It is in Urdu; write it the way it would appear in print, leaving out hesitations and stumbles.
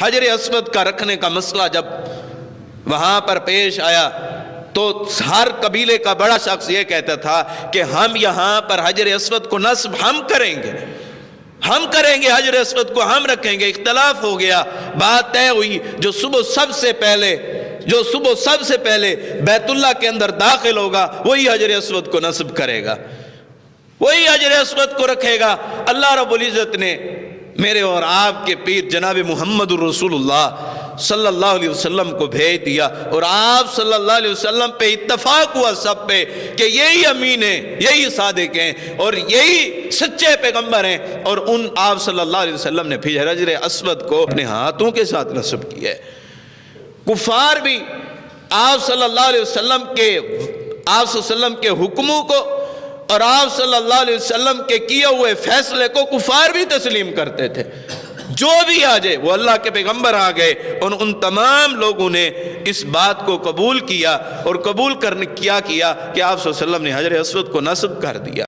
حجر اسود کا رکھنے کا مسئلہ جب وہاں پر پیش آیا تو ہر قبیلے کا بڑا شخص یہ کہتا تھا کہ ہم یہاں پر حجر اسود کو نصب ہم کریں گے حجر اسود کو ہم رکھیں گے۔ اختلاف ہو گیا، بات طے ہوئی، جو صبح سب سے پہلے بیت اللہ کے اندر داخل ہوگا وہی حجر اسود کو نصب کرے گا، وہی حجر اسود کو رکھے گا۔ اللہ رب العزت نے میرے اور آپ کے پیر جناب محمد الرسول اللہ صلی اللہ علیہ وسلم کو بھیج دیا، اور آپ صلی اللہ علیہ وسلم پہ اتفاق ہوا سب پہ کہ یہی امین ہیں، یہی صادق ہیں اور یہی سچے پیغمبر ہیں، اور ان آپ صلی اللہ علیہ وسلم نے پھر حجر اسود کو اپنے ہاتھوں کے ساتھ نصب کیا ہے۔ کفار بھی آپ صلی اللہ علیہ وسلم کے حکموں کو اور آپ صلی اللہ علیہ وسلم کے کیے ہوئے فیصلے کو کفار بھی تسلیم کرتے تھے۔ جو بھی آ جائے، وہ اللہ کے پیغمبر آ گئے، اور ان تمام لوگوں نے اس بات کو قبول کیا، اور قبول کرنے کیا کہ آپ صلی اللہ علیہ وسلم نے حجر اسود کو نصب کر دیا۔